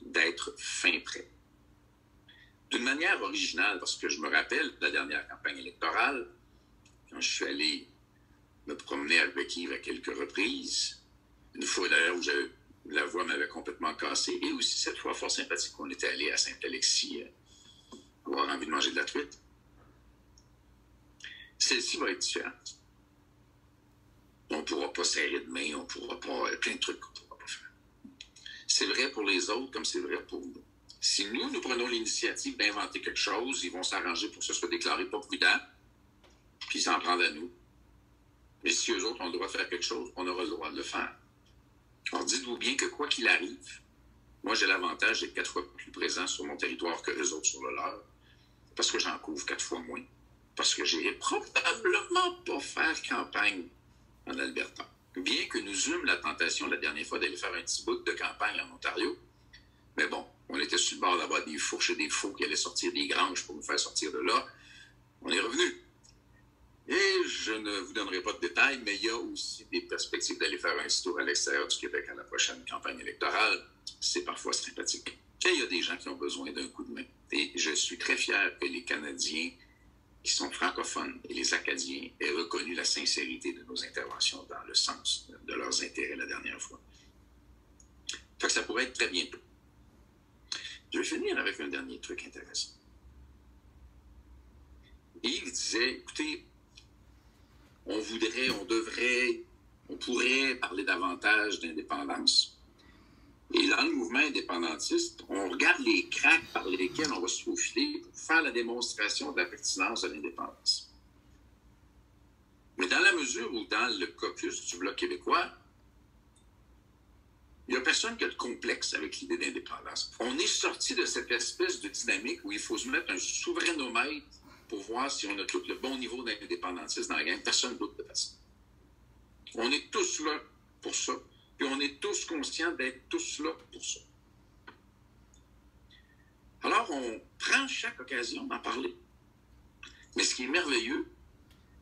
d'être fin prêt. D'une manière originale, parce que je me rappelle de la dernière campagne électorale, quand je suis allé me promener avec Yves à quelques reprises, une fois d'ailleurs où la voix m'avait complètement cassé, et aussi cette fois fort sympathique qu'on était allé à Saint-Alexis avoir envie de manger de la truite. Celle-ci va être différente. On ne pourra pas serrer de main, on ne pourra pas... plein de trucs qu'on ne pourra pas faire. C'est vrai pour les autres comme c'est vrai pour nous. Si nous prenons l'initiative d'inventer quelque chose, ils vont s'arranger pour que ce soit déclaré pas prudent, puis s'en prendre à nous. Mais si eux autres ont le droit de faire quelque chose, on aura le droit de le faire. Alors dites-vous bien que quoi qu'il arrive, moi j'ai l'avantage d'être 4 fois plus présent sur mon territoire que eux autres sur le leur, parce que j'en couvre 4 fois moins, parce que j'irai probablement pas faire campagne en Alberta. Bien que nous eûmes la tentation la dernière fois d'aller faire un petit bout de campagne en Ontario, mais bon, on était sur le bord d'avoir des fourches et des faux qui allaient sortir des granges pour nous faire sortir de là. On est revenu. Et je ne vous donnerai pas de détails, mais il y a aussi des perspectives d'aller faire un petit tour à l'extérieur du Québec à la prochaine campagne électorale. C'est parfois sympathique. Et il y a des gens qui ont besoin d'un coup de main. Et je suis très fier que les Canadiens qui sont francophones et les Acadiens aient reconnu la sincérité de nos interventions dans le sens de leurs intérêts la dernière fois. Fait que ça pourrait être très bientôt. Je vais finir avec un dernier truc intéressant. Yves disait, écoutez, on pourrait parler davantage d'indépendance. Et dans le mouvement indépendantiste, on regarde les cracks par lesquels on va se faufiler pour faire la démonstration de la pertinence de l'indépendance. Mais dans la mesure où, dans le caucus du Bloc québécois, il n'y a personne qui a de complexe avec l'idée d'indépendance. On est sorti de cette espèce de dynamique où il faut se mettre un souverainomètre pour voir si on a tout le bon niveau d'indépendantisme dans la gang. Personne doute de personne. On est tous là pour ça. Puis on est tous conscients d'être tous là pour ça. Alors, on prend chaque occasion d'en parler. Mais ce qui est merveilleux,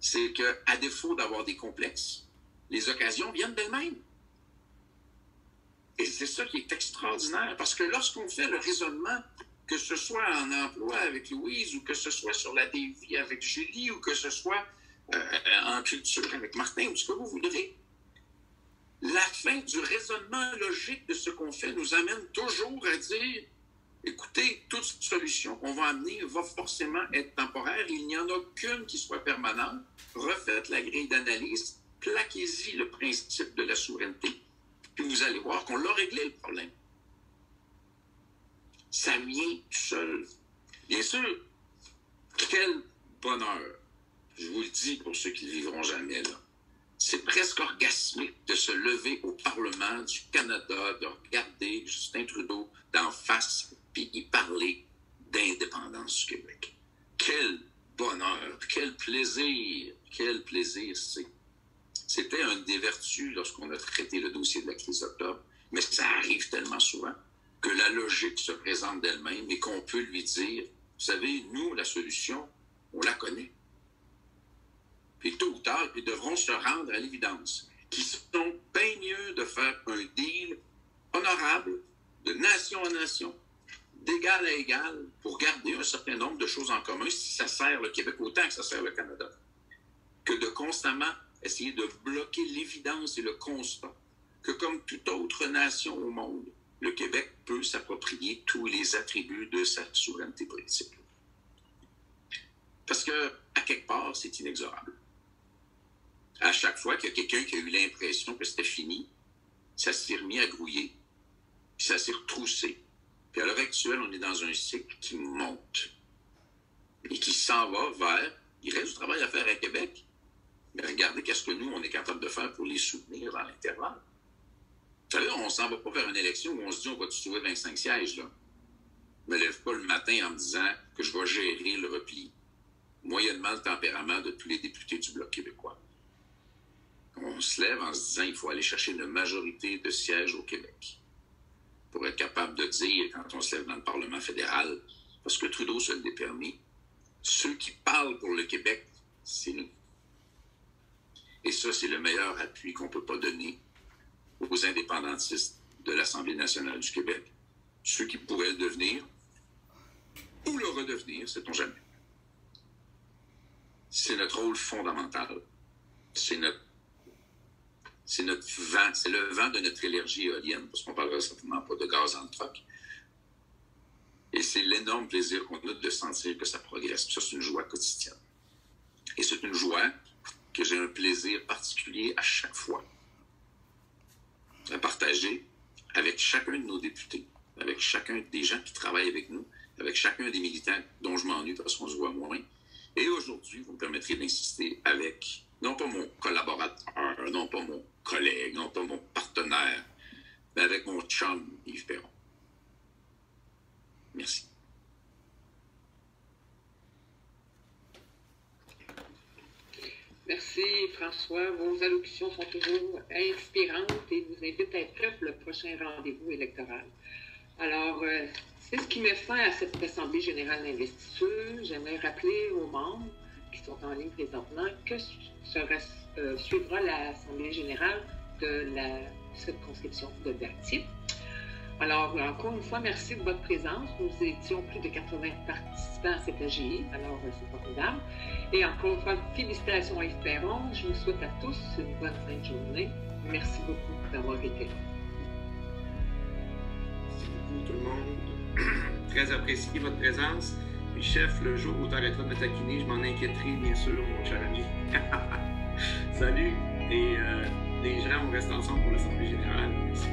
c'est qu'à défaut d'avoir des complexes, les occasions viennent d'elles-mêmes. Et c'est ça qui est extraordinaire, parce que lorsqu'on fait le raisonnement, que ce soit en emploi avec Louise, ou que ce soit sur la dévie avec Julie, ou que ce soit en culture avec Martin, ou ce que vous voudrez, la fin du raisonnement logique de ce qu'on fait nous amène toujours à dire, écoutez, toute solution qu'on va amener va forcément être temporaire, il n'y en a qu'une qui soit permanente, refaites la grille d'analyse, plaquez-y le principe de la souveraineté, puis vous allez voir qu'on l'a réglé le problème. Ça vient tout seul. Bien sûr, quel bonheur, je vous le dis pour ceux qui ne vivront jamais là. C'est presque orgasmique de se lever au Parlement du Canada, de regarder Justin Trudeau d'en face, puis y parler d'indépendance du Québec. Quel bonheur, quel plaisir c'est. C'était une des vertus déçu lorsqu'on a traité le dossier de la crise d'octobre, mais ça arrive tellement souvent que la logique se présente d'elle-même et qu'on peut lui dire, vous savez, nous, la solution, on la connaît. Puis tôt ou tard, ils devront se rendre à l'évidence qu'ils sont bien mieux de faire un deal honorable, de nation à nation, d'égal à égal, pour garder un certain nombre de choses en commun si ça sert le Québec autant que ça sert le Canada, que de constamment essayer de bloquer l'évidence et le constat que comme toute autre nation au monde, le Québec peut s'approprier tous les attributs de sa souveraineté politique. Parce que, à quelque part, c'est inexorable. À chaque fois qu'il y a quelqu'un qui a eu l'impression que c'était fini, ça s'est remis à grouiller, puis ça s'est retroussé. Puis à l'heure actuelle, on est dans un cycle qui monte et qui s'en va vers... Il reste du travail à faire à Québec, mais regardez qu'est-ce que nous, on est capable de faire pour les soutenir dans l'intervalle. Vous savez, on ne s'en va pas vers une élection où on se dit on va trouver 25 sièges, là. Je ne me lève pas le matin en me disant que je vais gérer le repli, moyennement le tempérament de tous les députés du Bloc québécois. On se lève en se disant qu'il faut aller chercher une majorité de sièges au Québec pour être capable de dire, quand on se lève dans le Parlement fédéral, parce que Trudeau se le permis, ceux qui parlent pour le Québec, c'est nous. Et ça, c'est le meilleur appui qu'on ne peut pas donner aux indépendantistes de l'Assemblée nationale du Québec, ceux qui pourraient le devenir ou le redevenir, sait-on jamais. C'est notre rôle fondamental. C'est notre vent, c'est le vent de notre énergie éolienne, parce qu'on ne parlera certainement pas de gaz en troc. Et c'est l'énorme plaisir qu'on a de sentir que ça progresse. Puis ça, c'est une joie quotidienne. Et c'est une joie que j'ai un plaisir particulier à chaque fois à partager avec chacun de nos députés, avec chacun des gens qui travaillent avec nous, avec chacun des militants dont je m'ennuie parce qu'on se voit moins. Et aujourd'hui, vous me permettrez d'insister avec, non pas mon collaborateur, non pas mon collègue, non pas mon partenaire, mais avec mon chum Yves Perron. Merci. Merci François. Vos allocutions sont toujours inspirantes et vous invitent à être prêts pour le prochain rendez-vous électoral. Alors, c'est ce qui met fin à cette Assemblée générale d'investiture. J'aimerais rappeler aux membres qui sont en ligne présentement que suivra l'Assemblée générale de la circonscription de Berthier. Alors, encore une fois, merci de votre présence. Nous étions plus de 80 participants à cette AGI, alors c'est formidable. Et encore une fois, félicitations à Yves Perron. Je vous souhaite à tous une bonne fin de journée. Merci beaucoup d'avoir été là. Merci beaucoup tout le monde. Très apprécié votre présence. Puis chef, le jour où tu arrêteras de me taquiner, je m'en inquiéterai, bien sûr, mon cher ami. Salut. Et les gens, on reste ensemble pour l'Assemblée générale. Merci.